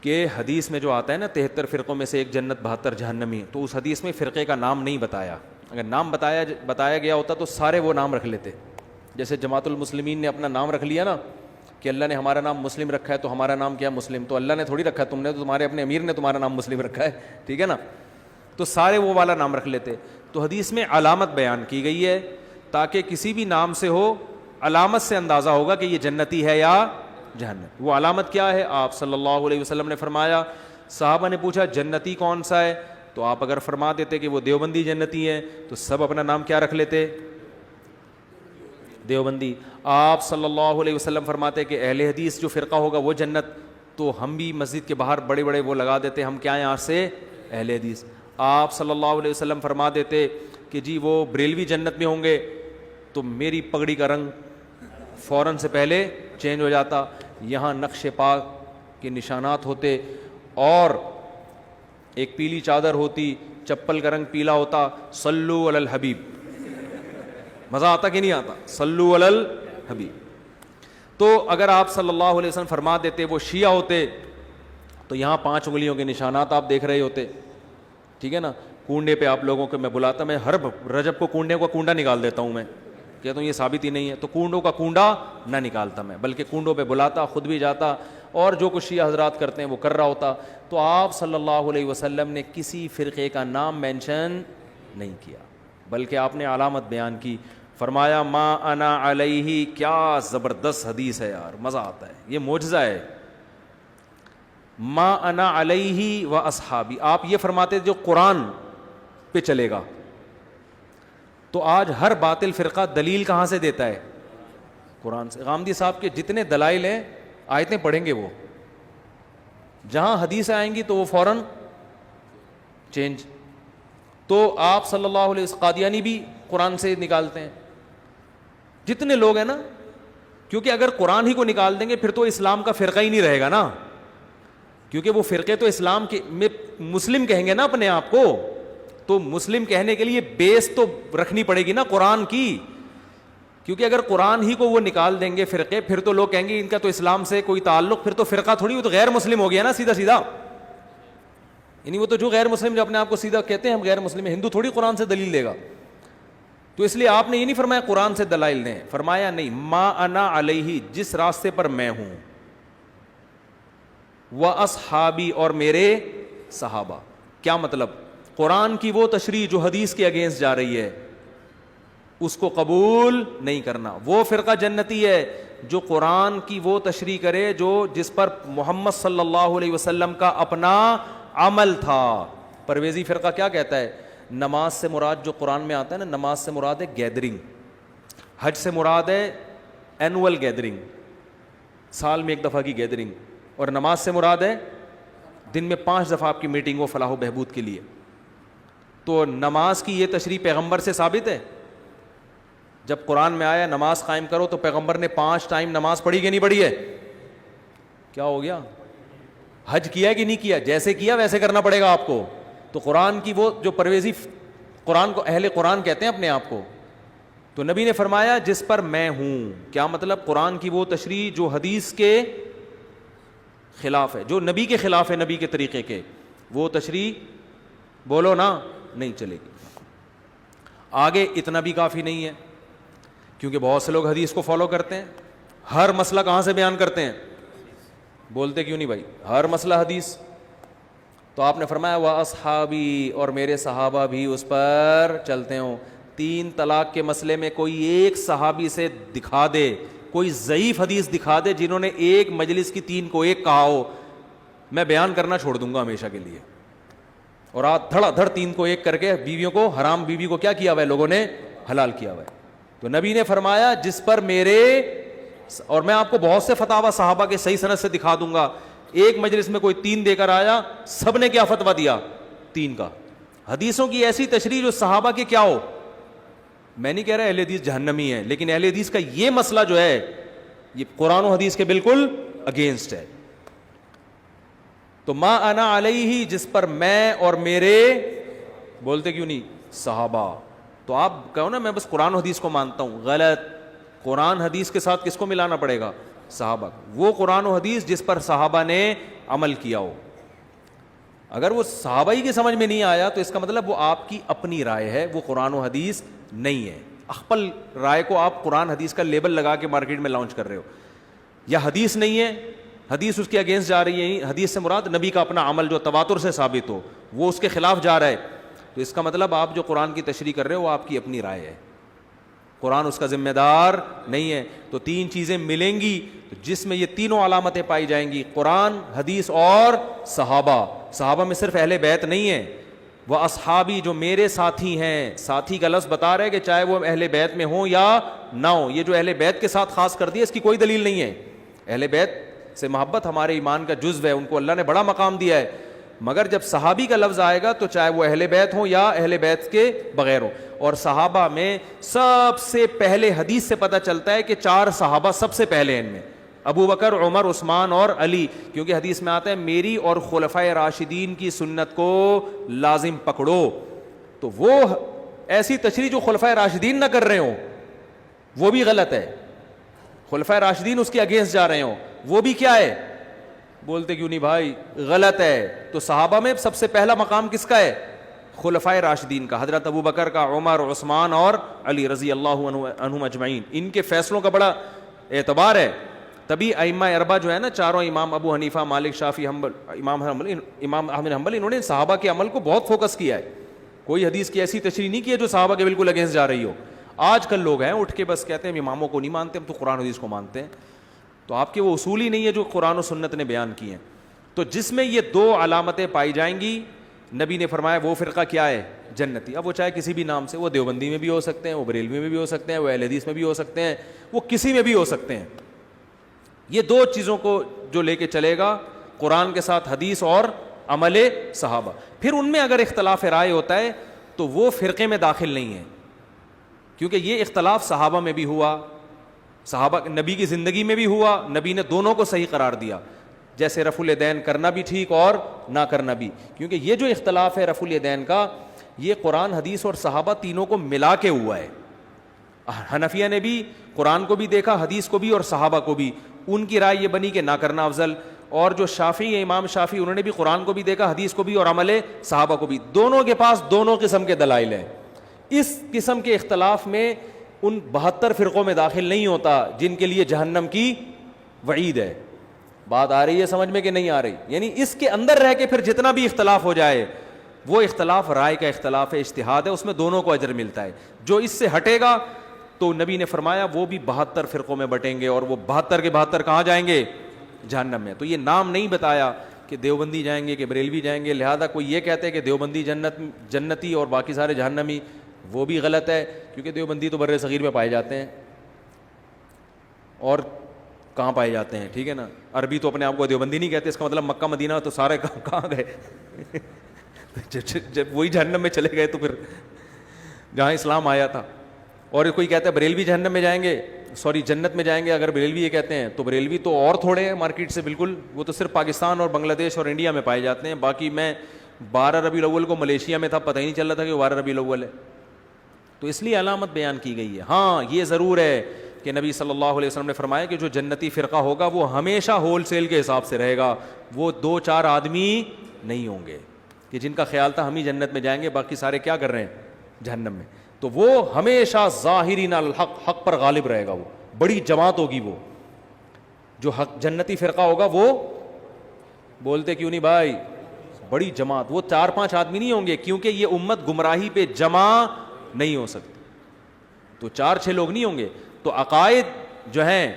کہ حدیث میں جو آتا ہے نا 73 فرقوں میں سے ایک جنت 72 جہنمی، تو اس حدیث میں فرقے کا نام نہیں بتایا. اگر نام بتایا گیا ہوتا تو سارے وہ نام رکھ لیتے. جیسے جماعت المسلمین نے اپنا نام رکھ لیا نا کہ اللہ نے ہمارا نام مسلم رکھا ہے تو ہمارا نام کیا مسلم، تو اللہ نے تھوڑی رکھا ہے، تم نے تو، تمہارے اپنے امیر نے تمہارا نام مسلم رکھا ہے، ٹھیک ہے نا. تو سارے وہ والا نام رکھ لیتے. تو حدیث میں علامت بیان کی گئی ہے تاکہ کسی بھی نام سے ہو علامت سے اندازہ ہوگا کہ یہ جنتی ہے یا جہنم. وہ علامت کیا ہے؟ آپ صلی اللہ علیہ وسلم نے فرمایا. صحابہ نے پوچھا جنتی کون سا ہے؟ تو آپ اگر فرما دیتے کہ وہ دیوبندی جنتی ہیں تو سب اپنا نام کیا رکھ لیتے؟ دیوبندی. آپ صلی اللہ علیہ وسلم فرماتے کہ اہل حدیث جو فرقہ ہوگا وہ جنت، تو ہم بھی مسجد کے باہر بڑے بڑے وہ لگا دیتے، ہم کیا ہیں آج سے اہل حدیث. آپ صلی اللہ علیہ وسلم فرما دیتے کہ جی وہ بریلوی جنت میں ہوں گے، تو میری پگڑی کا رنگ فوراً سے پہلے چینج ہو جاتا. یہاں نقش پاک کے نشانات ہوتے اور ایک پیلی چادر ہوتی، چپل کا رنگ پیلا ہوتا. صلو علی الحبیب. مزہ آتا کہ نہیں آتا؟ صلو علی الحبیب. تو اگر آپ صلی اللہ علیہ وسلم فرما دیتے وہ شیعہ ہوتے تو یہاں 5 انگلیوں کے نشانات آپ دیکھ رہے ہوتے، ٹھیک ہے نا. کنڈے پہ آپ لوگوں کو میں بلاتا، میں ہر رجب کو کنڈے کا کنڈا نکال دیتا ہوں، میں کہتا ہوں یہ ثابت ہی نہیں ہے، تو کنڈوں کا کنڈا نہ نکالتا میں، بلکہ کنڈوں پہ بلاتا، خود بھی جاتا، اور جو کچھ شیعہ حضرات کرتے ہیں وہ کر رہا ہوتا. تو آپ صلی اللہ علیہ وسلم نے کسی فرقے کا نام مینشن نہیں کیا، بلکہ آپ نے علامت بیان کی. فرمایا ما انا علیہ. کیا زبردست حدیث ہے یار، مزہ آتا ہے، یہ معجزہ ہے. ما انا علیہ و اصحابی. آپ یہ فرماتے جو قرآن پہ چلے گا، تو آج ہر باطل فرقہ دلیل کہاں سے دیتا ہے؟ قرآن سے. غامدی صاحب کے جتنے دلائل ہیں آیتیں پڑھیں گے وہ، جہاں حدیثیں آئیں گی تو وہ فوراً چینج. تو آپ صلی اللہ علیہ وسلم قادیانی بھی قرآن سے نکالتے ہیں، جتنے لوگ ہیں نا، کیونکہ اگر قرآن ہی کو نکال دیں گے پھر تو اسلام کا فرقہ ہی نہیں رہے گا نا، کیونکہ وہ فرقے تو اسلام کے میں مسلم کہیں گے نا اپنے آپ کو، تو مسلم کہنے کے لیے بیس تو رکھنی پڑے گی نا قرآن کی. کیونکہ اگر قرآن ہی کو وہ نکال دیں گے فرقے، پھر تو لوگ کہیں گے ان کا تو اسلام سے کوئی تعلق، پھر تو فرقہ تھوڑی، وہ تو غیر مسلم ہو گیا نا سیدھا سیدھا. یعنی وہ تو جو غیر مسلم جو اپنے آپ کو سیدھا کہتے ہیں ہم غیر مسلم ہیں، ہندو تھوڑی قرآن سے دلیل دے گا. تو اس لیے آپ نے یہ نہیں فرمایا قرآن سے دلائل دیں، فرمایا نہیں ما انا علیہ، جس راستے پر میں ہوں، و اصحابی، اور میرے صحابہ. کیا مطلب؟ قرآن کی وہ تشریح جو حدیث کے اگینسٹ جا رہی ہے اس کو قبول نہیں کرنا. وہ فرقہ جنتی ہے جو قرآن کی وہ تشریح کرے جس پر محمد صلی اللہ علیہ وسلم کا اپنا عمل تھا. پرویزی فرقہ کیا کہتا ہے؟ نماز سے مراد جو قرآن میں آتا ہے نا، نماز سے مراد ہے گیدرنگ، حج سے مراد ہے اینول گیدرنگ، سال میں 1 دفعہ کی گیدرنگ، اور نماز سے مراد ہے دن میں 5 دفعہ آپ کی میٹنگ ہو فلاح و بہبود کے لیے. تو نماز کی یہ تشریح پیغمبر سے ثابت ہے. جب قرآن میں آیا نماز قائم کرو تو پیغمبر نے 5 ٹائم نماز پڑھی کہ نہیں پڑھی ہے؟ کیا ہو گیا؟ حج کیا کہ نہیں کیا؟ جیسے کیا ویسے کرنا پڑے گا آپ کو. تو قرآن کی وہ جو پرویزی، قرآن کو اہل قرآن کہتے ہیں اپنے آپ کو. تو نبی نے فرمایا جس پر میں ہوں. کیا مطلب؟ قرآن کی وہ تشریح جو حدیث کے خلاف ہے، جو نبی کے خلاف ہے، نبی کے طریقے کے، وہ تشریح بولو نا نہیں چلے گی. آگے اتنا بھی کافی نہیں ہے، کیونکہ بہت سے لوگ حدیث کو فالو کرتے ہیں، ہر مسئلہ کہاں سے بیان کرتے ہیں؟ بولتے کیوں نہیں بھائی؟ ہر مسئلہ حدیث. تو آپ نے فرمایا وہ اصحابی، اور میرے صحابہ بھی اس پر چلتے ہوں. 3 طلاق کے مسئلے میں کوئی ایک صحابی سے دکھا دے، کوئی ضعیف حدیث دکھا دے جنہوں نے ایک مجلس کی 3 کو 1 کہا ہو، میں بیان کرنا چھوڑ دوں گا ہمیشہ کے لیے. اور آج دھڑا دھڑ 3 کو 1 کر کے بیویوں کو، حرام بیوی کو کیا کیا ہوا ہے لوگوں نے؟ حلال کیا ہوا ہے. تو نبی نے فرمایا جس پر میرے، اور میں آپ کو بہت سے فتاوی صحابہ کے صحیح سند سے دکھا دوں گا، ایک مجلس میں کوئی 3 دے کر آیا، سب نے کیا فتویٰ دیا؟ 3 کا. حدیثوں کی ایسی تشریح جو صحابہ کے کیا ہو. میں نہیں کہہ رہا اہل حدیث جہنمی ہے، لیکن اہل حدیث کا یہ مسئلہ جو ہے یہ قرآن و حدیث کے بالکل اگینسٹ ہے. تو ما انا علیہ، جس پر میں اور میرے، بولتے کیوں نہیں؟ صحابہ. تو آپ کہو نا میں بس قرآن و حدیث کو مانتا ہوں، غلط. قرآن حدیث کے ساتھ کس کو ملانا پڑے گا؟ صحابہ. وہ قرآن و حدیث جس پر صحابہ نے عمل کیا ہو. اگر وہ صحابہ ہی کی سمجھ میں نہیں آیا تو اس کا مطلب وہ آپ کی اپنی رائے ہے, وہ قرآن و حدیث نہیں ہے. اخپل رائے کو آپ قرآن حدیث کا لیبل لگا کے مارکیٹ میں لانچ کر رہے ہو, یا حدیث نہیں ہے, حدیث اس کے اگینسٹ جا رہی ہے. حدیث سے مراد نبی کا اپنا عمل جو تواتر سے ثابت ہو, وہ اس کے خلاف جا رہا ہے, تو اس کا مطلب آپ جو قرآن کی تشریح کر رہے ہو وہ آپ کی اپنی رائے ہے, قرآن اس کا ذمہ دار نہیں ہے. تو تین چیزیں ملیں گی جس میں یہ تینوں علامتیں پائی جائیں گی, قرآن, حدیث اور صحابہ. صحابہ میں صرف اہل بیت نہیں ہے, وہ اصحابی جو میرے ساتھی ہیں. ساتھی کا لفظ بتا رہے کہ چاہے وہ اہل بیت میں ہوں یا نہ ہوں. یہ جو اہل بیت کے ساتھ خاص کر دیا اس کی کوئی دلیل نہیں ہے. اہل بیت سے محبت ہمارے ایمان کا جزو ہے, ان کو اللہ نے بڑا مقام دیا ہے, مگر جب صحابی کا لفظ آئے گا تو چاہے وہ اہل بیت ہوں یا اہل بیت کے بغیر ہوں. اور صحابہ میں سب سے پہلے حدیث سے پتہ چلتا ہے کہ 4 صحابہ سب سے پہلے ہیں, ان میں ابو بکر, عمر, عثمان اور علی, کیونکہ حدیث میں آتا ہے میری اور خلفائے راشدین کی سنت کو لازم پکڑو. تو وہ ایسی تشریح جو خلفائے راشدین نہ کر رہے ہوں وہ بھی غلط ہے, خلفائے راشدین اس کے اگینسٹ جا رہے ہوں وہ بھی کیا ہے, بولتے کیوں نہیں بھائی, غلط ہے. تو صحابہ میں سب سے پہلا مقام کس کا ہے, خلفائے راشدین کا, حضرت ابو بکر کا, عمر, عثمان اور علی رضی اللہ عنہم اجمعین. ان کے فیصلوں کا بڑا اعتبار ہے. تبھی ائمہ اربعہ جو ہے نا, چاروں امام, ابو حنیفہ, مالک, شافعی, حنبل, امام احمد حنبل, انہوں نے صحابہ کے عمل کو بہت فوکس کیا ہے. کوئی حدیث کی ایسی تشریح نہیں کی ہے جو صحابہ کے بالکل اگینسٹ جا رہی ہو. آج کل لوگ ہیں اٹھ کے بس کہتے ہیں ہم اماموں کو نہیں مانتے, ہم تو قرآن حدیث کو مانتے ہیں. تو آپ کے وہ اصول ہی نہیں ہے جو قرآن و سنت نے بیان کی ہیں. تو جس میں یہ 2 علامتیں پائی جائیں گی, نبی نے فرمایا وہ فرقہ کیا ہے, جنتی. اب وہ چاہے کسی بھی نام سے, وہ دیوبندی میں بھی ہو سکتے ہیں, وہ بریلوی میں بھی ہو سکتے ہیں, وہ اہل حدیث میں بھی ہو سکتے ہیں, وہ کسی میں بھی ہو سکتے ہیں. یہ 2 چیزوں کو جو لے کے چلے گا, قرآن کے ساتھ حدیث اور عمل صحابہ. پھر ان میں اگر اختلاف رائے ہوتا ہے تو وہ فرقے میں داخل نہیں ہے, کیونکہ یہ اختلاف صحابہ میں بھی ہوا, صحابہ نبی کی زندگی میں بھی ہوا, نبی نے دونوں کو صحیح قرار دیا. جیسے رفع الیدین کرنا بھی ٹھیک اور نہ کرنا بھی, کیونکہ یہ جو اختلاف ہے رفع الیدین کا, یہ قرآن, حدیث اور صحابہ تینوں کو ملا کے ہوا ہے. حنفیہ نے بھی قرآن کو بھی دیکھا, حدیث کو بھی اور صحابہ کو بھی, ان کی رائے یہ بنی کہ نہ کرنا افضل. اور جو شافعی ہیں, امام شافعی, انہوں نے بھی قرآن کو بھی دیکھا, حدیث کو بھی اور عمل صحابہ کو بھی. دونوں کے پاس دونوں قسم کے دلائل ہیں. اس قسم کے اختلاف میں ان 72 فرقوں میں داخل نہیں ہوتا جن کے لیے جہنم کی وعید ہے. بات آ رہی ہے سمجھ میں کہ نہیں آ رہی؟ یعنی اس کے اندر رہ کے پھر جتنا بھی اختلاف ہو جائے وہ اختلاف رائے کا اختلاف ہے, اجتہاد ہے, اس میں دونوں کو اجر ملتا ہے. جو اس سے ہٹے گا تو نبی نے فرمایا وہ بھی 72 فرقوں میں بٹیں گے, اور وہ 72 کے 72 کہاں جائیں گے, جہنم میں. تو یہ نام نہیں بتایا کہ دیوبندی جائیں گے کہ بریلوی جائیں گے, لہذا کوئی یہ کہتے ہیں کہ دیوبندی جنتی اور باقی سارے جہنمی, وہ بھی غلط ہے, کیونکہ دیوبندی تو بر صغیر میں پائے جاتے ہیں, اور کہاں پائے جاتے ہیں, ٹھیک ہے نا. عربی تو اپنے آپ کو دیوبندی نہیں کہتے, اس کا مطلب مکہ مدینہ تو سارے کہاں گئے جب وہی جہنم میں چلے گئے تو پھر جہاں اسلام آیا تھا. اور کوئی کہتا ہے بریلوی جہنم میں جائیں گے, سوری جنت میں جائیں گے, اگر بریلوی یہ کہتے ہیں تو بریلوی تو اور تھوڑے ہیں مارکیٹ سے بالکل, وہ تو صرف پاکستان اور بنگلہ دیش اور انڈیا میں پائے جاتے ہیں. باقی میں 12 ربیع الاول کو ملیشیا میں تھا, پتہ ہی نہیں چل رہا تھا کہ 12 ربیع الاول ہے. تو اس لیے علامت بیان کی گئی ہے. ہاں یہ ضرور ہے کہ نبی صلی اللہ علیہ وسلم نے فرمایا کہ جو جنتی فرقہ ہوگا وہ ہمیشہ ہول سیل کے حساب سے رہے گا, وہ 2-4 آدمی نہیں ہوں گے کہ جن کا خیال تھا ہم ہی جنت میں جائیں گے, باقی سارے کیا کر رہے ہیں, جہنم میں. تو وہ ہمیشہ ظاہرین الحق, حق پر غالب رہے گا, وہ بڑی جماعت ہوگی. وہ جو حق جنتی فرقہ ہوگا وہ, بولتے کیوں نہیں بھائی, بڑی جماعت, وہ 4-5 آدمی نہیں ہوں گے, کیونکہ یہ امت گمراہی پہ جمع نہیں ہو سکتی, تو 4-6 لوگ نہیں ہوں گے. تو عقائد جو ہیں,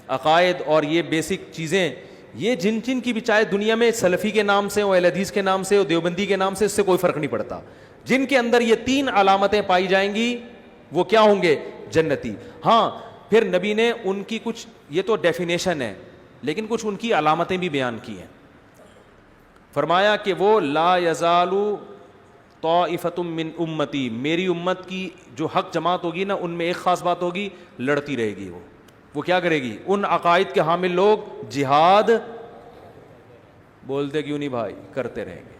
عقائد اور یہ بیسک چیزیں, یہ جن کی بھی چاہے دنیا میں سلفی کے نام سے ہو, اہل حدیث کے نام سے ہو, دیوبندی کے نام سے, اس سے کوئی فرق نہیں پڑتا. جن کے اندر یہ 3 علامتیں پائی جائیں گی وہ کیا ہوں گے, جنتی. ہاں پھر نبی نے ان کی کچھ, یہ تو ڈیفینیشن ہے, لیکن کچھ ان کی علامتیں بھی بیان کی ہیں. فرمایا کہ وہ لا یزالو طائفۃ من امتی, میری امت کی جو حق جماعت ہوگی نا, ان میں ایک خاص بات ہوگی, لڑتی رہے گی. وہ کیا کرے گی, ان عقائد کے حامل لوگ جہاد, بولتے کیوں نہیں بھائی, کرتے رہیں گے.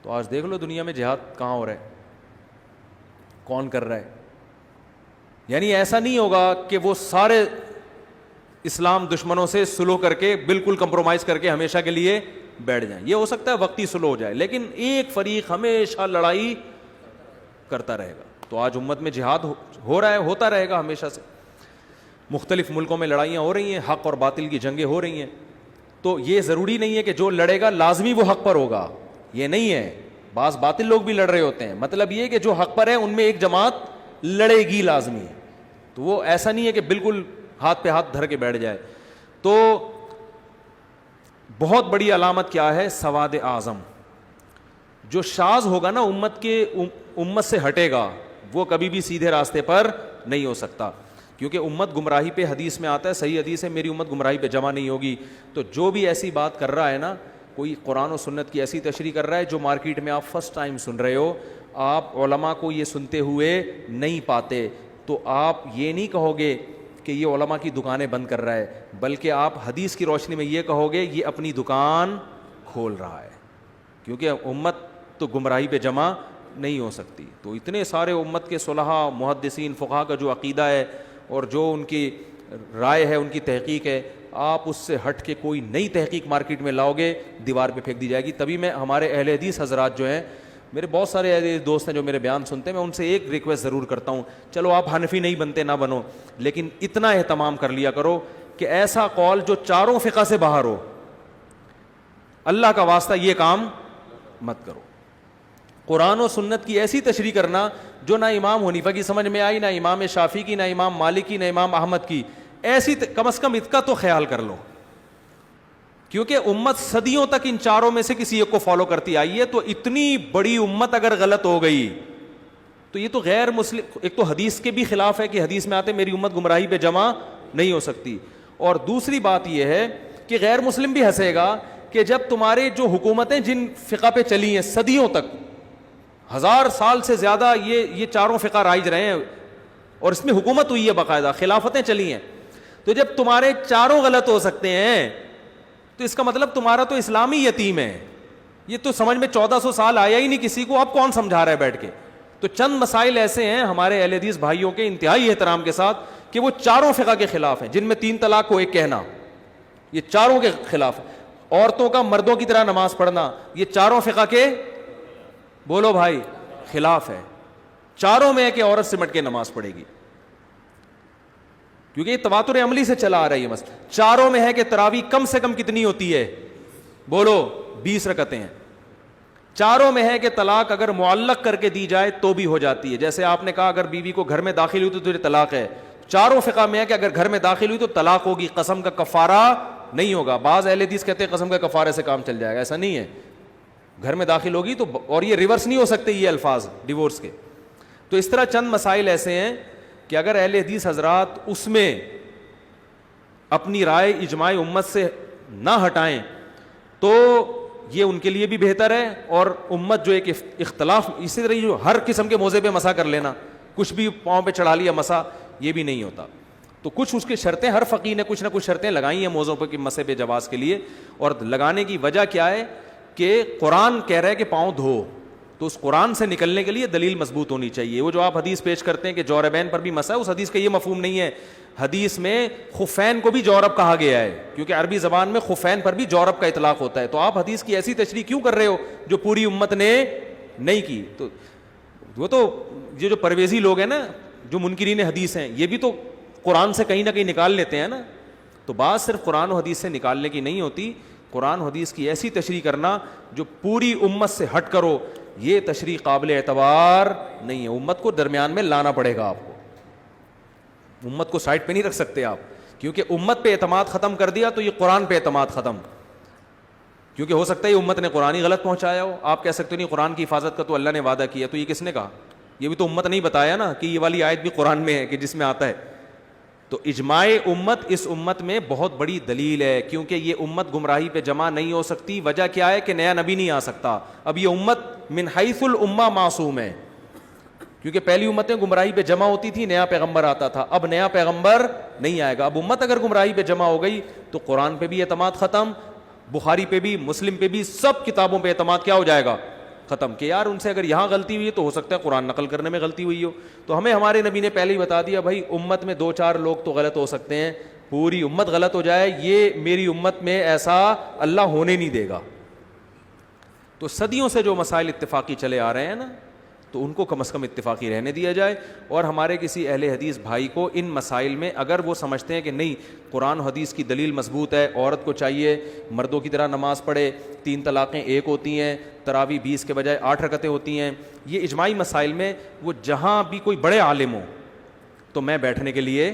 تو آج دیکھ لو دنیا میں جہاد کہاں ہو رہا ہے, کون کر رہا ہے. یعنی ایسا نہیں ہوگا کہ وہ سارے اسلام دشمنوں سے سلو کر کے بالکل کمپرومائز کر کے ہمیشہ کے لیے بیٹھ جائیں. یہ ہو سکتا ہے وقتی سلو ہو جائے, لیکن ایک فریق ہمیشہ لڑائی کرتا رہے گا. تو آج امت میں جہاد ہو رہا ہے, ہوتا رہے گا ہمیشہ سے. مختلف ملکوں میں لڑائیاں ہو رہی ہیں, حق اور باطل کی جنگیں ہو رہی ہیں. تو یہ ضروری نہیں ہے کہ جو لڑے گا لازمی وہ حق پر ہوگا, یہ نہیں ہے. بعض باطل لوگ بھی لڑ رہے ہوتے ہیں, مطلب یہ کہ جو حق پر ہے ان میں ایک جماعت لڑے گی لازمی. تو وہ ایسا نہیں ہے کہ بالکل ہاتھ پہ ہاتھ دھر کے بیٹھ جائے. تو بہت بڑی علامت کیا ہے؟ سواد اعظم. جو شاذ ہوگا نا امت سے ہٹے گا, وہ کبھی بھی سیدھے راستے پر نہیں ہو سکتا, کیونکہ امت گمراہی پہ, حدیث میں آتا ہے, صحیح حدیث ہے, میری امت گمراہی پہ جمع نہیں ہوگی. تو جو بھی ایسی بات کر رہا ہے نا, کوئی قرآن و سنت کی ایسی تشریح کر رہا ہے جو مارکیٹ میں آپ فرسٹ ٹائم سن رہے ہو, آپ علماء کو یہ سنتے ہوئے نہیں پاتے, تو آپ یہ نہیں کہو گے کہ یہ علماء کی دکانیں بند کر رہا ہے, بلکہ آپ حدیث کی روشنی میں یہ کہو گے یہ اپنی دکان کھول رہا ہے, کیونکہ امت تو گمراہی پہ جمع نہیں ہو سکتی. تو اتنے سارے امت کے صلحاء, محدثین, فقہا کا جو عقیدہ ہے اور جو ان کی رائے ہے, ان کی تحقیق ہے, آپ اس سے ہٹ کے کوئی نئی تحقیق مارکیٹ میں لاؤ گے, دیوار پہ پھینک دی جائے گی. تبھی میں ہمارے اہل حدیث حضرات جو ہیں, میرے بہت سارے ایسے دوست ہیں جو میرے بیان سنتے ہیں, میں ان سے ایک ریکویسٹ ضرور کرتا ہوں, چلو آپ حنفی نہیں بنتے نہ بنو, لیکن اتنا اہتمام کر لیا کرو کہ ایسا قول جو چاروں فقہ سے باہر ہو, اللہ کا واسطہ یہ کام مت کرو. قرآن و سنت کی ایسی تشریح کرنا جو نہ امام حنیفہ کی سمجھ میں آئی, نہ امام شافعی کی, نہ امام مالک کی, نہ امام احمد کی, ایسی کم از کم اس کا تو خیال کر لو, کیونکہ امت صدیوں تک ان چاروں میں سے کسی ایک کو فالو کرتی آئی ہے. تو اتنی بڑی امت اگر غلط ہو گئی تو یہ تو غیر مسلم, ایک تو حدیث کے بھی خلاف ہے کہ حدیث میں آتے میری امت گمراہی پہ جمع نہیں ہو سکتی, اور دوسری بات یہ ہے کہ غیر مسلم بھی ہنسے گا کہ جب تمہارے جو حکومتیں جن فقہ پہ چلی ہیں صدیوں تک, 1000 سال سے زیادہ یہ چاروں فقہ رائج رہے ہیں, اور اس میں حکومت ہوئی ہے, باقاعدہ خلافتیں چلی ہیں, تو جب تمہارے چاروں غلط ہو سکتے ہیں تو اس کا مطلب تمہارا تو اسلامی یتیم ہے. یہ تو سمجھ میں 1400 سال آیا ہی نہیں کسی کو, اب کون سمجھا رہا ہے بیٹھ کے. تو چند مسائل ایسے ہیں ہمارے اہل حدیث بھائیوں کے انتہائی احترام کے ساتھ کہ وہ چاروں فقہ کے خلاف ہیں, جن میں 3 طلاق کو ایک کہنا, یہ چاروں کے خلاف. عورتوں کا مردوں کی طرح نماز پڑھنا, یہ چاروں فقہ کے, بولو بھائی, خلاف ہے. چاروں میں ہے کہ عورت سمٹ کے نماز پڑھے گی, کیونکہ یہ تواتر عملی سے چلا آ رہی ہے مسئلہ. چاروں میں ہے کہ تراویح کم سے کم کتنی ہوتی ہے, بولو 20 رکعتیں ہیں. چاروں میں ہے کہ طلاق اگر معلق کر کے دی جائے تو بھی ہو جاتی ہے, جیسے آپ نے کہا اگر بیوی کو گھر میں داخل ہوئی تو تجھے طلاق ہے. چاروں فقہ میں ہے کہ اگر گھر میں داخل ہوئی تو طلاق ہوگی, قسم کا کفارہ نہیں ہوگا. بعض اہل حدیث کہتے ہیں قسم کا کفارے سے کام چل جائے گا, ایسا نہیں ہے. گھر میں داخل ہوگی تو, اور یہ ریورس نہیں ہو سکتے یہ الفاظ ڈیورس کے. تو اس طرح چند مسائل ایسے ہیں کہ اگر اہل حدیث حضرات اس میں اپنی رائے اجماع امت سے نہ ہٹائیں تو یہ ان کے لیے بھی بہتر ہے, اور امت جو ایک اختلاف, اسی طرح جو ہر قسم کے موضوع پہ مسا کر لینا, کچھ بھی پاؤں پہ چڑھا لیا مسا, یہ بھی نہیں ہوتا. تو کچھ اس کی شرطیں, ہر فقیہ نے کچھ نہ کچھ شرطیں لگائی ہیں موضوع پہ کہ مسے پہ جواز کے لیے, اور لگانے کی وجہ کیا ہے کہ قرآن کہہ رہا ہے کہ پاؤں دھو, تو اس قرآن سے نکلنے کے لیے دلیل مضبوط ہونی چاہیے. وہ جو آپ حدیث پیش کرتے ہیں کہ جوربین پر بھی مسا ہے, اس حدیث کا یہ مفہوم نہیں ہے. حدیث میں خفین کو بھی جورب کہا گیا ہے, کیونکہ عربی زبان میں خفین پر بھی جورب کا اطلاق ہوتا ہے. تو آپ حدیث کی ایسی تشریح کیوں کر رہے ہو جو پوری امت نے نہیں کی؟ تو وہ تو یہ جو پرویزی لوگ ہیں نا, جو منکرین حدیث ہیں, یہ بھی تو قرآن سے کہیں نہ کہیں نکال لیتے ہیں نا. تو بات صرف قرآن و حدیث سے نکالنے کی نہیں ہوتی, قرآن و حدیث کی ایسی تشریح کرنا جو پوری امت سے ہٹ کرو, یہ تشریح قابل اعتبار نہیں ہے. امت کو درمیان میں لانا پڑے گا آپ کو, امت کو سائڈ پہ نہیں رکھ سکتے آپ, کیونکہ امت پہ اعتماد ختم کر دیا تو یہ قرآن پہ اعتماد ختم, کیونکہ ہو سکتا ہے یہ امت نے قرآن ہی غلط پہنچایا ہو. آپ کہہ سکتے ہو نہیں قرآن کی حفاظت کا تو اللہ نے وعدہ کیا, تو یہ کس نے کہا؟ یہ بھی تو امت نہیں بتایا نا کہ یہ والی آیت بھی قرآن میں ہے کہ جس میں آتا ہے. تو اجماع امت اس امت میں بہت بڑی دلیل ہے, کیونکہ یہ امت گمراہی پہ جمع نہیں ہو سکتی. وجہ کیا ہے کہ نیا نبی نہیں آ سکتا. اب یہ امت من حیث الامہ معصوم ہے, کیونکہ پہلی امتیں گمراہی پہ جمع ہوتی تھی, نیا پیغمبر آتا تھا. اب نیا پیغمبر نہیں آئے گا. اب امت اگر گمراہی پہ جمع ہو گئی تو قرآن پہ بھی اعتماد ختم, بخاری پہ بھی, مسلم پہ بھی, سب کتابوں پہ اعتماد کیا ہو جائے گا؟ ختم. کہ یار ان سے اگر یہاں غلطی ہوئی ہے تو ہو سکتا ہے قرآن نقل کرنے میں غلطی ہوئی ہو. تو ہمیں ہمارے نبی نے پہلے ہی بتا دیا بھائی امت میں 2-4 لوگ تو غلط ہو سکتے ہیں, پوری امت غلط ہو جائے, یہ میری امت میں ایسا اللہ ہونے نہیں دے گا. تو صدیوں سے جو مسائل اتفاقی چلے آ رہے ہیں نا, تو ان کو کم از کم اتفاقی رہنے دیا جائے. اور ہمارے کسی اہل حدیث بھائی کو ان مسائل میں اگر وہ سمجھتے ہیں کہ نہیں قرآن و حدیث کی دلیل مضبوط ہے, عورت کو چاہیے مردوں کی طرح نماز پڑھے, 3 طلاقیں 1 ہوتی ہیں, تراویح 20 کے بجائے 8 رکعتیں ہوتی ہیں, یہ اجماعی مسائل میں وہ جہاں بھی کوئی بڑے عالم ہوں تو میں بیٹھنے کے لیے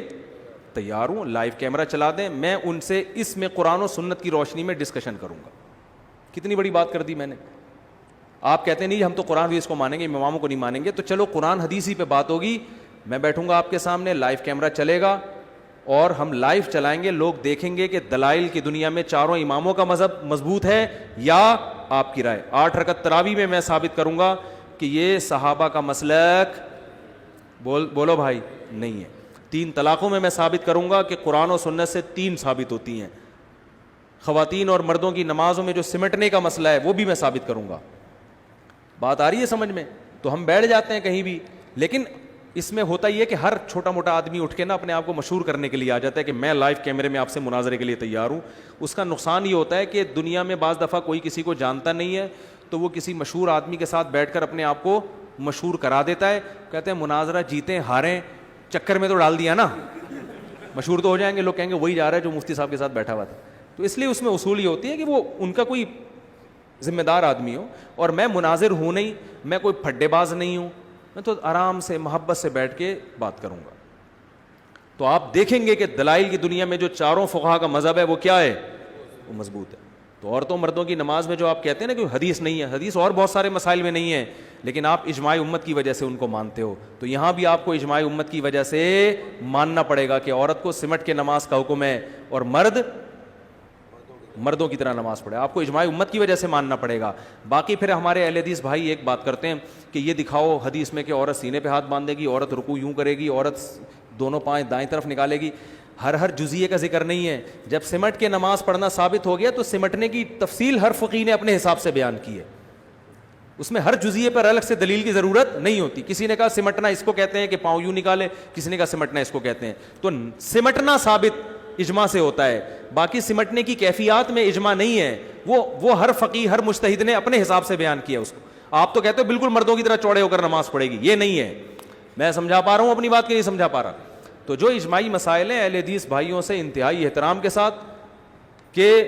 تیار ہوں. لائیو کیمرہ چلا دیں, میں ان سے اس میں قرآن و سنت کی روشنی میں ڈسکشن کروں گا. کتنی بڑی بات کر دی میں نے. آپ کہتے ہیں نہیں ہم تو قرآن حدیث کو مانیں گے, اماموں کو نہیں مانیں گے, تو چلو قرآن حدیث ہی پہ بات ہوگی. میں بیٹھوں گا آپ کے سامنے, لائیو کیمرہ چلے گا اور ہم لائیو چلائیں گے, لوگ دیکھیں گے کہ دلائل کی دنیا میں چاروں اماموں کا مذہب مضبوط ہے یا آپ کی رائے. 8 رکعت تراویح میں میں ثابت کروں گا کہ یہ صحابہ کا مسلک بولو بھائی نہیں ہے. 3 طلاقوں میں ثابت کروں گا کہ قرآن و سنت سے 3 ثابت ہوتی ہیں. خواتین اور مردوں کی نمازوں میں جو سمٹنے کا مسئلہ ہے وہ بھی میں ثابت کروں گا. بات آ رہی ہے سمجھ میں؟ تو ہم بیٹھ جاتے ہیں کہیں بھی, لیکن اس میں ہوتا یہ کہ ہر چھوٹا موٹا آدمی اٹھ کے نا اپنے آپ کو مشہور کرنے کے لیے آ جاتا ہے کہ میں لائیو کیمرے میں آپ سے مناظرے کے لیے تیار ہوں. اس کا نقصان یہ ہوتا ہے کہ دنیا میں بعض دفعہ کوئی کسی کو جانتا نہیں ہے تو وہ کسی مشہور آدمی کے ساتھ بیٹھ کر اپنے آپ کو مشہور کرا دیتا ہے. کہتے ہیں مناظرہ جیتیں ہاریں, چکر میں تو ڈال دیا نا, مشہور تو ہو جائیں گے, لوگ کہیں گے وہی جا رہا ہے جو مفتی صاحب کے ساتھ بیٹھا ہوا تھا. تو اس لیے اس میں اصول یہ ہوتی ہے کہ وہ ان کا کوئی ذمہ دار آدمی ہو. اور میں مناظر ہوں نہیں, میں کوئی پھڈے باز نہیں ہوں, میں تو آرام سے محبت سے بیٹھ کے بات کروں گا. تو آپ دیکھیں گے کہ دلائل کی دنیا میں جو چاروں فقہا کا مذہب ہے وہ کیا ہے, وہ مضبوط ہے. تو عورتوں مردوں کی نماز میں جو آپ کہتے ہیں نا کہ حدیث نہیں ہے, حدیث اور بہت سارے مسائل میں نہیں ہے, لیکن آپ اجماع امت کی وجہ سے ان کو مانتے ہو. تو یہاں بھی آپ کو اجماع امت کی وجہ سے ماننا پڑے گا کہ عورت کو سمٹ کے نماز کا حکم ہے اور مردوں کی طرح نماز پڑھے. آپ کو اجماع امت کی وجہ سے ماننا پڑے گا. باقی پھر ہمارے اہل حدیث بھائی ایک بات کرتے ہیں کہ یہ دکھاؤ حدیث میں کہ عورت سینے پہ ہاتھ باندھے گی, عورت رکوع یوں کرے گی, عورت دونوں پائیں دائیں طرف نکالے گی. ہر جزیے کا ذکر نہیں ہے. جب سمٹ کے نماز پڑھنا ثابت ہو گیا تو سمٹنے کی تفصیل ہر فقیہ نے اپنے حساب سے بیان کی ہے. اس میں ہر جزیے پر الگ سے دلیل کی ضرورت نہیں ہوتی. کسی نے کہا سمٹنا اس کو کہتے ہیں کہ پاؤں یوں نکالے, کسی نے کہا سمٹنا اس کو کہتے ہیں. تو سمٹنا ثابت اجماع سے ہوتا ہے, باقی سمٹنے کی کیفیات میں اجماع نہیں ہے. وہ ہر فقیہ ہر مجتہد نے اپنے حساب سے بیان کیا اس کو. آپ تو کہتے ہو بالکل مردوں کی طرح چوڑے ہو کر نماز پڑھے گی, یہ نہیں ہے. میں سمجھا پا رہا ہوں اپنی بات کہ نہیں سمجھا پا رہا. تو جو اجماعی مسائل ہیں اہل حدیث بھائیوں سے انتہائی احترام کے ساتھ کہ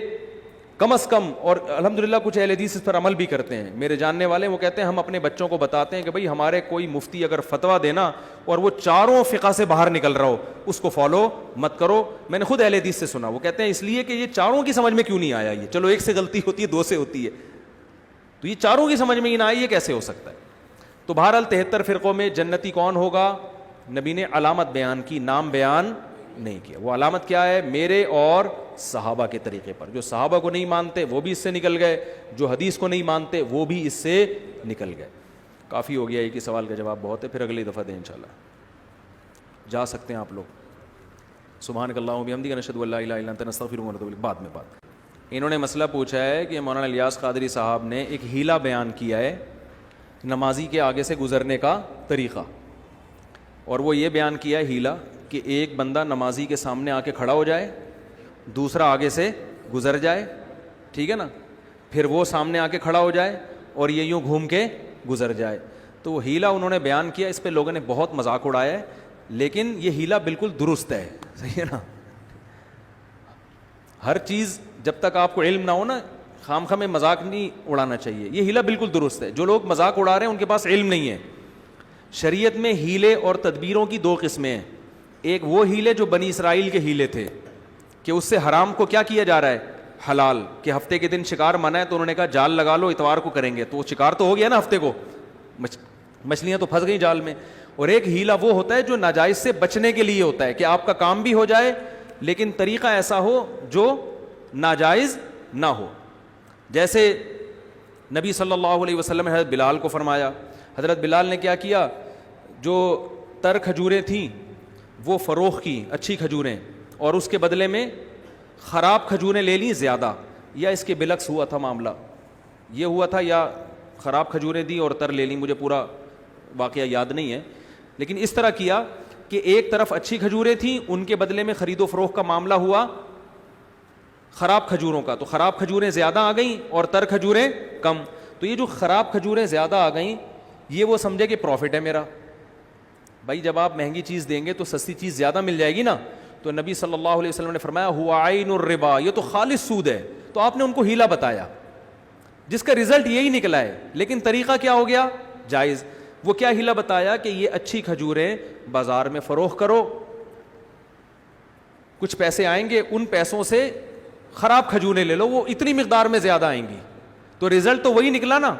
کم از کم, اور الحمدللہ کچھ اہل حدیث اس پر عمل بھی کرتے ہیں. میرے جاننے والے وہ کہتے ہیں ہم اپنے بچوں کو بتاتے ہیں کہ بھائی ہمارے کوئی مفتی اگر فتویٰ دینا اور وہ چاروں فقہ سے باہر نکل رہا ہو اس کو فالو مت کرو. میں نے خود اہل حدیث سے سنا, وہ کہتے ہیں اس لیے کہ یہ چاروں کی سمجھ میں کیوں نہیں آیا, یہ چلو ایک سے غلطی ہوتی ہے, 2 سے ہوتی ہے, تو یہ چاروں کی سمجھ میں ہی نہ آئی, یہ کیسے ہو سکتا ہے. تو بہرحال 73 فرقوں میں جنتی کون ہوگا, نبی نے علامت بیان کی, نام بیان نہیں کیا. وہ علامت کیا ہے, میرے اور صحابہ کے طریقے پر. جو صحابہ کو نہیں مانتے وہ بھی اس سے نکل گئے, جو حدیث کو نہیں مانتے وہ بھی اس سے نکل گئے. کافی ہو گیا, ایک ہی سوال کا جواب بہت ہے, پھر اگلی دفعہ دیں انشاءاللہ. جا سکتے ہیں آپ لوگ. سبحانک اللہم و بحمدک نشہد ان لا الہ الا انت نستغفرک ونتوب الیک. بعد میں بات. انہوں نے مسئلہ پوچھا ہے کہ مولانا الیاس قادری صاحب نے ایک ہیلا بیان کیا ہے نمازی کے آگے سے گزرنے کا طریقہ, اور وہ یہ بیان کیا ہے ہیلا کہ ایک بندہ نمازی کے سامنے آ کے کھڑا ہو جائے, دوسرا آگے سے گزر جائے, ٹھیک ہے نا, پھر وہ سامنے آ کے کھڑا ہو جائے اور یہ یوں گھوم کے گزر جائے. تو وہ ہیلا انہوں نے بیان کیا, اس پہ لوگوں نے بہت مذاق اڑایا ہے, لیکن یہ ہیلا بالکل درست ہے. صحیح ہے نا. ہر چیز جب تک آپ کو علم نہ ہو نا, خام خواہ میں مذاق نہیں اڑانا چاہیے. یہ ہیلا بالکل درست ہے. جو لوگ مذاق اڑا رہے ہیں ان کے پاس علم نہیں ہے. شریعت میں ہیلے اور تدبیروں کی 2 قسمیں ہیں. ایک وہ ہیلے جو بنی اسرائیل کے ہیلے تھے کہ اس سے حرام کو کیا کیا جا رہا ہے, حلال, کہ ہفتے کے دن شکار منع ہے تو انہوں نے کہا جال لگا لو, اتوار کو کریں گے, تو وہ شکار تو ہو گیا نا ہفتے کو, مچھلیاں تو پھنس گئی جال میں. اور ایک ہیلا وہ ہوتا ہے جو ناجائز سے بچنے کے لیے ہوتا ہے کہ آپ کا کام بھی ہو جائے لیکن طریقہ ایسا ہو جو ناجائز نہ ہو. جیسے نبی صلی اللہ علیہ وسلم نے حضرت بلال کو فرمایا. حضرت بلال نے کیا کیا, جو تر کھجوریں تھیں وہ فروخت کی, اچھی کھجوریں, اور اس کے بدلے میں خراب کھجوریں لے لیں زیادہ, یا اس کے بالعکس ہوا تھا معاملہ, یہ ہوا تھا, یا خراب کھجوریں دی اور تر لے لیں, مجھے پورا واقعہ یاد نہیں ہے, لیکن اس طرح کیا کہ ایک طرف اچھی کھجوریں تھیں, ان کے بدلے میں خرید و فروخت کا معاملہ ہوا خراب کھجوروں کا, تو خراب کھجوریں زیادہ آ گئیں اور تر کھجوریں کم. تو یہ جو خراب کھجوریں زیادہ آ گئیں, یہ وہ سمجھے کہ پروفٹ ہے میرا. بھائی جب آپ مہنگی چیز دیں گے تو سستی چیز زیادہ مل جائے گی نا. تو نبی صلی اللہ علیہ وسلم نے فرمایا ہوا عین الربا, یہ تو خالص سود ہے. تو آپ نے ان کو ہیلا بتایا جس کا رزلٹ یہی نکلا ہے, لیکن طریقہ کیا ہو گیا جائز. وہ کیا ہیلا بتایا کہ یہ اچھی کھجوریں بازار میں فروخت کرو, کچھ پیسے آئیں گے, ان پیسوں سے خراب کھجوریں لے لو, وہ اتنی مقدار میں زیادہ آئیں گی. تو رزلٹ تو وہی نکلا نا,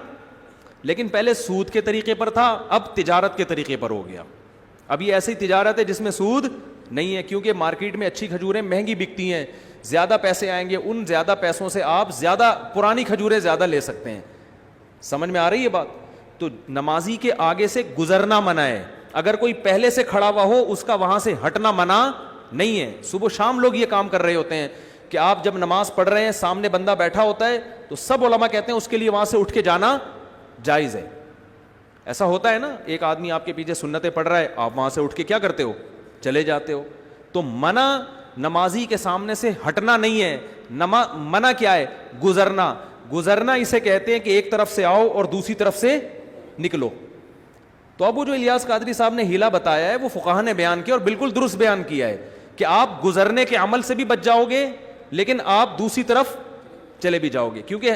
لیکن پہلے سود کے طریقے پر تھا, اب تجارت کے طریقے پر ہو گیا. اب یہ ایسی تجارت ہے جس میں سود نہیں ہے, کیونکہ مارکیٹ میں اچھی کھجوریں مہنگی بکتی ہیں, زیادہ پیسے آئیں گے, ان زیادہ پیسوں سے آپ زیادہ پرانی کھجوریں زیادہ لے سکتے ہیں. سمجھ میں آ رہی ہے بات؟ تو نمازی کے آگے سے گزرنا منع ہے. اگر کوئی پہلے سے کھڑا ہوا ہو اس کا وہاں سے ہٹنا منع نہیں ہے. صبح شام لوگ یہ کام کر رہے ہوتے ہیں کہ آپ جب نماز پڑھ رہے ہیں سامنے بندہ بیٹھا ہوتا ہے تو سب علماء کہتے ہیں اس کے لیے وہاں سے اٹھ کے جانا جائز ہے. ایسا ہوتا ہے نا, ایک آدمی آپ کے پیچھے سنتیں پڑھ رہا ہے, آپ وہاں سے اٹھ کے کیا کرتے ہو, چلے جاتے ہو. تو منع نمازی کے سامنے سے ہٹنا نہیں ہے, منع کیا ہے, گزرنا. گزرنا اسے کہتے ہیں کہ ایک طرف سے آؤ اور دوسری طرف سے نکلو. تو اب وہ جو الیاس قادری صاحب نے ہیلا بتایا ہے وہ فقہاء نے بیان کیا اور بالکل درست بیان کیا ہے کہ آپ گزرنے کے عمل سے بھی بچ جاؤ گے, لیکن آپ دوسری طرف چلے بھی جاؤ گے. کیونکہ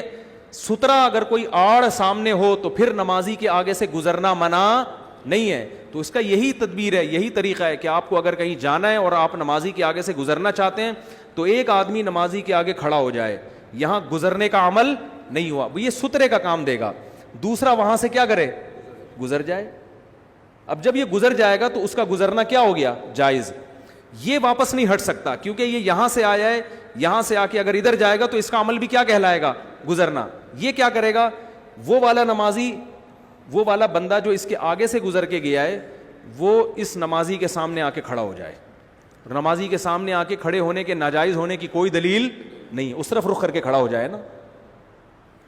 سترا اگر کوئی آڑ سامنے ہو تو پھر نمازی کے آگے سے گزرنا منع نہیں ہے. تو اس کا یہی تدبیر ہے, یہی طریقہ ہے کہ آپ کو اگر کہیں جانا ہے اور آپ نمازی کے آگے سے گزرنا چاہتے ہیں تو ایک آدمی نمازی کے آگے کھڑا ہو جائے, یہاں گزرنے کا عمل نہیں ہوا, وہ یہ سترے کا کام دے گا, دوسرا وہاں سے کیا کرے, گزر جائے. اب جب یہ گزر جائے گا تو اس کا گزرنا کیا ہو گیا, جائز. یہ واپس نہیں ہٹ سکتا کیونکہ یہ یہاں سے آیا ہے, یہاں سے آ کے اگر ادھر جائے گا تو اس کا عمل بھی کیا کہلائے گا, گزرنا. یہ کیا کرے گا, وہ والا نمازی, وہ والا بندہ جو اس کے آگے سے گزر کے گیا ہے وہ اس نمازی کے سامنے آ کے کھڑا ہو جائے. نمازی کے سامنے آ کے کھڑے ہونے کے ناجائز ہونے کی کوئی دلیل نہیں, اس طرف رخ کر کے کھڑا ہو جائے نا,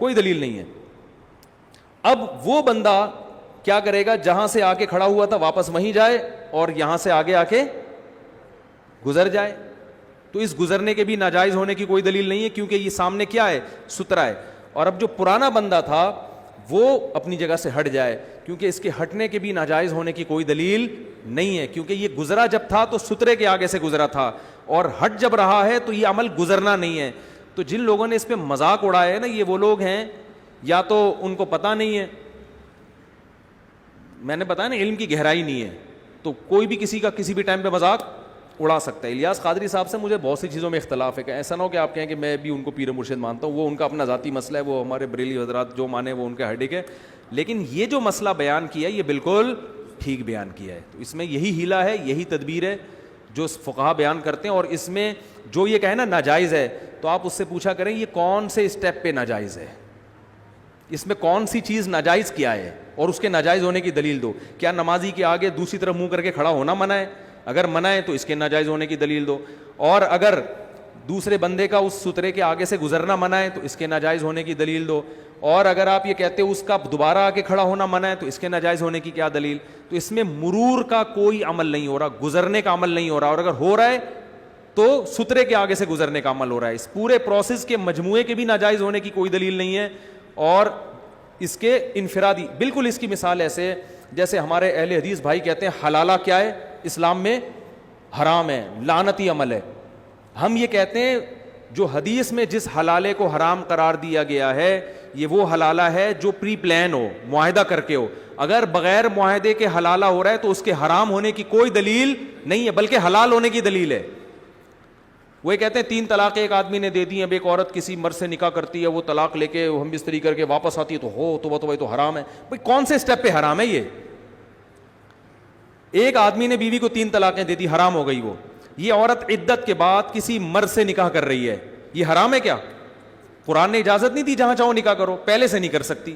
کوئی دلیل نہیں ہے. اب وہ بندہ کیا کرے گا, جہاں سے آ کے کھڑا ہوا تھا واپس وہیں جائے اور یہاں سے آگے آ کے گزر جائے. تو اس گزرنے کے بھی ناجائز ہونے کی کوئی دلیل نہیں ہے کیونکہ یہ سامنے کیا ہے, سترا ہے. اور اب جو پرانا بندہ تھا وہ اپنی جگہ سے ہٹ جائے کیونکہ اس کے ہٹنے کے بھی ناجائز ہونے کی کوئی دلیل نہیں ہے, کیونکہ یہ گزرا جب تھا تو سترے کے آگے سے گزرا تھا اور ہٹ جب رہا ہے تو یہ عمل گزرنا نہیں ہے. تو جن لوگوں نے اس پہ مذاق اڑایا ہے نا, یہ وہ لوگ ہیں یا تو ان کو پتہ نہیں ہے, میں نے بتایا نا علم کی گہرائی نہیں ہے, تو کوئی بھی کسی کا کسی بھی ٹائم پہ مذاق اڑا سکتا ہے. الیاس قادری صاحب سے مجھے بہت سی چیزوں میں اختلاف ہے, کہ ایسا نہ ہو کہ آپ کہیں کہ میں بھی ان کو پیر مرشد مانتا ہوں, وہ ان کا اپنا ذاتی مسئلہ ہے, وہ ہمارے بریلی حضرات جو مانے وہ ان کا ہیڈک ہے. لیکن یہ جو مسئلہ بیان کیا ہے یہ بالکل ٹھیک بیان کیا ہے. تو اس میں یہی ہیلا ہے, یہی تدبیر ہے جو فقہا بیان کرتے ہیں. اور اس میں جو یہ کہے نا ناجائز ہے تو آپ اس سے پوچھا کریں یہ کون سے اسٹیپ پہ ناجائز ہے, اس میں کون سی چیز ناجائز کیا ہے اور اس کے ناجائز ہونے کی دلیل دو. کیا نمازی کے آگے دوسری طرف منہ کر کے کھڑا ہونا منع ہے؟ اگر منع ہے تو اس کے ناجائز ہونے کی دلیل دو. اور اگر دوسرے بندے کا اس سترے کے آگے سے گزرنا منع ہے تو اس کے ناجائز ہونے کی دلیل دو. اور اگر آپ یہ کہتے ہو اس کا دوبارہ آ کے کھڑا ہونا منع ہے تو اس کے ناجائز ہونے کی کیا دلیل؟ تو اس میں مرور کا کوئی عمل نہیں ہو رہا, گزرنے کا عمل نہیں ہو رہا, اور اگر ہو رہا ہے تو سترے کے آگے سے گزرنے کا عمل ہو رہا ہے. اس پورے پروسیس کے مجموعے کے بھی ناجائز ہونے کی کوئی دلیل نہیں ہے. اور اس کے انفرادی, بالکل اس کی مثال ایسے جیسے ہمارے اہل حدیث بھائی کہتے ہیں حلالہ کیا ہے, اسلام میں حرام ہے, لعنتی عمل ہے. ہم یہ کہتے ہیں جو حدیث میں جس حلالے کو حرام قرار دیا گیا ہے یہ وہ حلالہ ہے جو پری پلان ہو, معاہدہ کر کے ہو. اگر بغیر معاہدے کے حلالہ ہو رہا ہے تو اس کے حرام ہونے کی کوئی دلیل نہیں ہے, بلکہ حلال ہونے کی دلیل ہے. وہ کہتے ہیں 3 طلاقیں ایک آدمی نے دے دی, اب ایک عورت کسی مرد سے نکاح کرتی ہے, وہ طلاق لے کے ہم بستری کر کے واپس آتی ہے تو ہو تو وہ تو حرام ہے. بھائی کون سے اسٹیپ پہ حرام ہے یہ؟ ایک آدمی نے بیوی کو 3 طلاقیں دے دی, حرام ہو گئی وہ. یہ عورت عدت کے بعد کسی مرد سے نکاح کر رہی ہے, یہ حرام ہے کیا؟ قرآن نے اجازت نہیں دی جہاں چاہو نکاح کرو, پہلے سے نہیں کر سکتی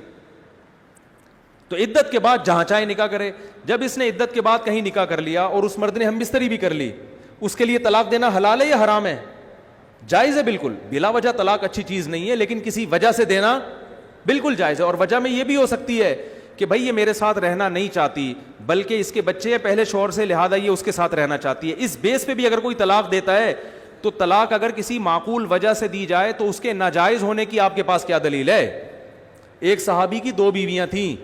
تو عدت کے بعد جہاں چاہے نکاح کرے. جب اس نے عدت کے بعد کہیں نکاح کر لیا اور اس مرد نے ہم بستری بھی کر لی, اس کے لیے طلاق دینا حلال ہے یا حرام ہے؟ جائز ہے بالکل. بلا وجہ طلاق اچھی چیز نہیں ہے, لیکن کسی وجہ سے دینا بالکل جائز ہے. اور وجہ میں یہ بھی ہو سکتی ہے کہ بھائی یہ میرے ساتھ رہنا نہیں چاہتی بلکہ اس کے بچے پہلے شوہر سے، لہذا یہ اس کے ساتھ رہنا چاہتی ہے، اس بیس پہ بھی اگر کوئی طلاق دیتا ہے تو طلاق اگر کسی معقول وجہ سے دی جائے تو اس کے ناجائز ہونے کی آپ کے پاس کیا دلیل ہے؟ ایک صحابی کی 2 بیویاں تھیں،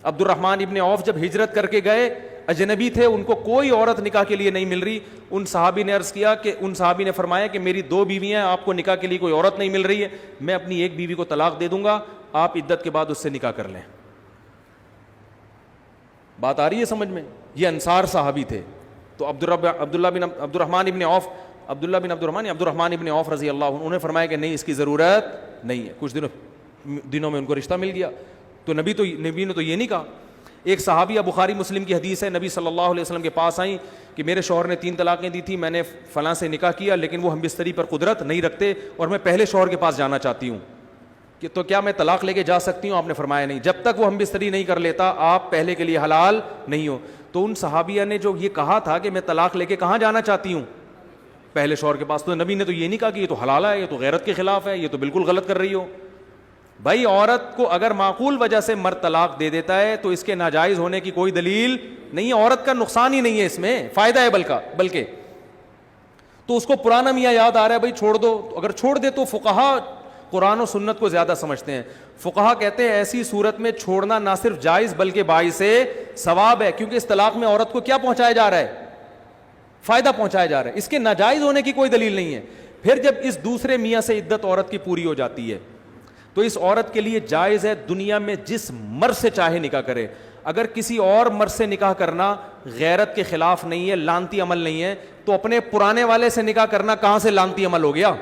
عبد الرحمن ابن عوف جب ہجرت کر کے گئے، اجنبی تھے، ان کو کوئی عورت نکاح کے لیے نہیں مل رہی، ان صحابی نے عرض کیا کہ ان صحابی نے فرمایا کہ میری 2 بیویاں، آپ کو نکاح کے لیے کوئی عورت نہیں مل رہی ہے، میں اپنی ایک بیوی کو طلاق دے دوں گا، آپ عدت کے بعد اس سے نکاح کر لیں۔ بات آ رہی ہے سمجھ میں؟ یہ انصار صحابی تھے۔ تو عبد الرحمن ابن عوف رضی اللہ عنہ، انہوں نے فرمایا کہ نہیں، اس کی ضرورت نہیں ہے۔ کچھ دنوں میں ان کو رشتہ مل گیا۔ تو نبی نے تو یہ نہیں کہا۔ ایک صحابیہ، بخاری مسلم کی حدیث ہے، نبی صلی اللہ علیہ وسلم کے پاس آئیں کہ میرے شوہر نے 3 طلاقیں دی تھی، میں نے فلاں سے نکاح کیا لیکن وہ ہم بستری پر قدرت نہیں رکھتے اور میں پہلے شوہر کے پاس جانا چاہتی ہوں، کہ تو کیا میں طلاق لے کے جا سکتی ہوں؟ آپ نے فرمایا نہیں، جب تک وہ ہم بستری نہیں کر لیتا آپ پہلے کے لیے حلال نہیں ہو۔ تو ان صحابیہ نے جو یہ کہا تھا کہ میں طلاق لے کے کہاں جانا چاہتی ہوں؟ پہلے شوہر کے پاس، تو نبی نے تو یہ نہیں کہا کہ یہ تو حلال ہے، یہ تو غیرت کے خلاف ہے، یہ تو بالکل غلط کر رہی ہو۔ بھائی عورت کو اگر معقول وجہ سے مرد طلاق دے دیتا ہے تو اس کے ناجائز ہونے کی کوئی دلیل نہیں ہے، عورت کا نقصان ہی نہیں ہے، اس میں فائدہ ہے بلکہ۔ تو اس کو پرانا میاں یاد آ رہا ہے، بھائی چھوڑ دو، اگر چھوڑ دے تو فقہا قرآن و سنت کو زیادہ سمجھتے ہیں۔ فقہا کہتے ہیں ایسی صورت میں چھوڑنا نہ صرف جائز بلکہ باعث ثواب ہے، کیونکہ اس طلاق میں عورت کو کیا پہنچایا جا رہا ہے؟ فائدہ پہنچایا جا رہا ہے، اس کے ناجائز ہونے کی کوئی دلیل نہیں ہے۔ پھر جب اس دوسرے میاں سے عدت عورت کی پوری ہو جاتی ہے تو اس عورت کے لیے جائز ہے دنیا میں جس مرد سے چاہے نکاح کرے۔ اگر کسی اور مرد سے نکاح کرنا غیرت کے خلاف نہیں ہے، لعنتی عمل نہیں ہے، تو اپنے پرانے والے سے نکاح کرنا کہاں سے لعنتی عمل ہو گیا؟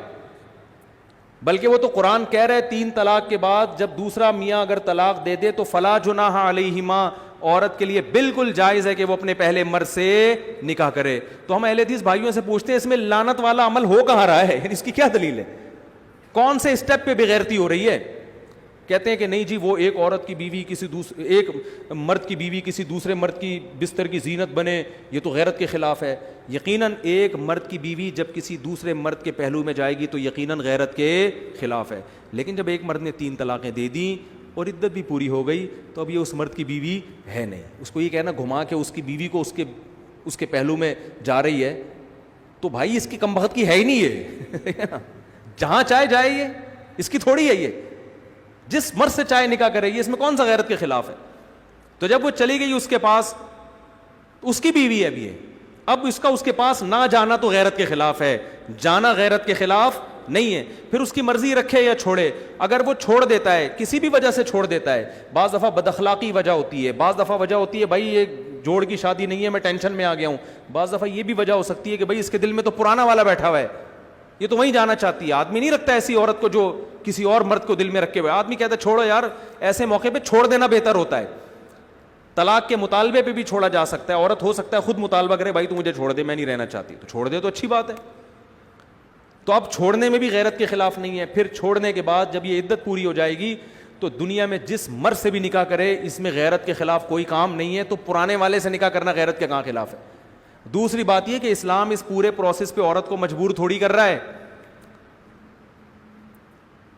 بلکہ وہ تو قرآن کہہ رہے 3 طلاق کے بعد جب دوسرا میاں اگر طلاق دے دے تو فلا جناح علیہما، عورت کے لیے بالکل جائز ہے کہ وہ اپنے پہلے مرد سے نکاح کرے۔ تو ہم اہل حدیث بھائیوں سے پوچھتے ہیں اس میں لعنت والا عمل ہو کہاں رہا ہے؟ اس کی کیا دلیل ہے؟ کون سے اسٹیپ پہ بغیرتی ہو رہی ہے؟ کہتے ہیں کہ نہیں جی وہ ایک عورت کی بیوی ایک مرد کی بیوی کسی دوسرے مرد کی بستر کی زینت بنے، یہ تو غیرت کے خلاف ہے۔ یقیناً ایک مرد کی بیوی جب کسی دوسرے مرد کے پہلو میں جائے گی تو یقیناً غیرت کے خلاف ہے، لیکن جب ایک مرد نے 3 طلاقیں دے دیں اور عدت بھی پوری ہو گئی تو اب یہ اس مرد کی بیوی ہے نہیں۔ اس کو یہ کہنا گھما کے اس کی بیوی کو اس کے پہلو میں جا رہی ہے، تو بھائی اس کی کم بخت کی ہے ہی نہیں ہے جہاں چاہے جائے، یہ اس کی تھوڑی ہے، یہ جس مرد سے چاہے نکاح کرے گی، اس میں کون سا غیرت کے خلاف ہے؟ تو جب وہ چلی گئی اس کے پاس، اس کی بیوی ہے ابھی ہے، اب اس کے پاس نہ جانا تو غیرت کے خلاف ہے، جانا غیرت کے خلاف نہیں ہے۔ پھر اس کی مرضی رکھے یا چھوڑے، اگر وہ چھوڑ دیتا ہے کسی بھی وجہ سے چھوڑ دیتا ہے، بعض دفعہ بد اخلاقی وجہ ہوتی ہے، بعض دفعہ وجہ ہوتی ہے بھائی یہ جوڑ کی شادی نہیں ہے میں ٹینشن میں آ گیا ہوں، بعض دفعہ یہ بھی وجہ ہو سکتی ہے کہ بھائی اس کے دل میں تو پرانا والا بیٹھا ہوا ہے، یہ تو وہیں جانا چاہتی ہے۔ آدمی نہیں رکھتا ایسی عورت کو جو کسی اور مرد کو دل میں رکھے ہوئے، آدمی کہتا ہے چھوڑو یار، ایسے موقع پہ چھوڑ دینا بہتر ہوتا ہے۔ طلاق کے مطالبے پہ بھی چھوڑا جا سکتا ہے، عورت ہو سکتا ہے خود مطالبہ کرے بھائی تو مجھے چھوڑ دے، میں نہیں رہنا چاہتی، تو چھوڑ دے تو اچھی بات ہے۔ تو اب چھوڑنے میں بھی غیرت کے خلاف نہیں ہے۔ پھر چھوڑنے کے بعد جب یہ عدت پوری ہو جائے گی تو دنیا میں جس مرد سے بھی نکاح کرے اس میں غیرت کے خلاف کوئی کام نہیں ہے، تو پرانے والے سے نکاح کرنا غیرت کے کہاں خلاف ہے؟ دوسری بات یہ کہ اسلام اس پورے پروسیس پہ عورت کو مجبور تھوڑی کر رہا ہے۔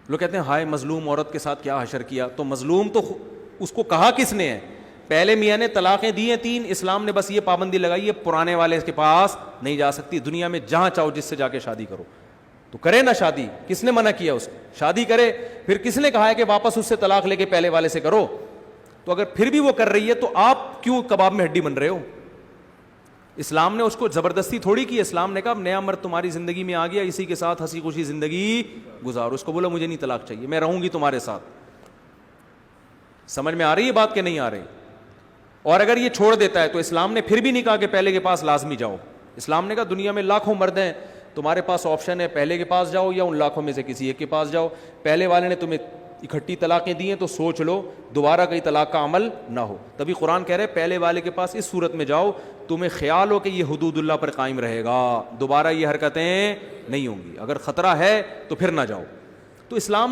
لوگ کہتے ہیں ہائے مظلوم عورت کے ساتھ کیا حشر کیا، تو مظلوم تو اس کو کہا کس نے ہے؟ پہلے میاں نے طلاقیں دی ہیں 3، اسلام نے بس یہ پابندی لگائی ہے پرانے والے کے پاس نہیں جا سکتی، دنیا میں جہاں چاہو جس سے جا کے شادی کرو، تو کرے نا شادی، کس نے منع کیا اس کو؟ شادی کرے۔ پھر کس نے کہا ہے کہ واپس اس سے طلاق لے کے پہلے والے سے کرو؟ تو اگر پھر بھی وہ کر رہی ہے تو آپ کیوں کباب میں ہڈی بن رہے ہو؟ اسلام نے اس کو زبردستی تھوڑی کی، اسلام نے کہا نیا مرد تمہاری زندگی میں آ گیا، اسی کے ساتھ ہنسی خوشی زندگی گزارو۔ اس کو بولا مجھے نہیں طلاق چاہیے، میں رہوں گی تمہارے ساتھ۔ سمجھ میں آ رہی ہے بات کہ نہیں آ رہی؟ اور اگر یہ چھوڑ دیتا ہے تو اسلام نے پھر بھی نہیں کہا کہ پہلے کے پاس لازمی جاؤ، اسلام نے کہا دنیا میں لاکھوں مرد ہیں، تمہارے پاس آپشن ہے پہلے کے پاس جاؤ یا ان لاکھوں میں سے کسی ایک کے پاس جاؤ۔ پہلے والے نے تمہیں اکٹھی طلاقیں دی ہیں تو سوچ لو دوبارہ کئی طلاق کا عمل نہ ہو، تبھی قرآن کہہ رہے پہلے والے کے پاس اس صورت میں جاؤ تمہیں خیال ہو کہ یہ حدود اللہ پر قائم رہے گا، دوبارہ یہ حرکتیں نہیں ہوں گی، اگر خطرہ ہے تو پھر نہ جاؤ۔ تو اسلام نے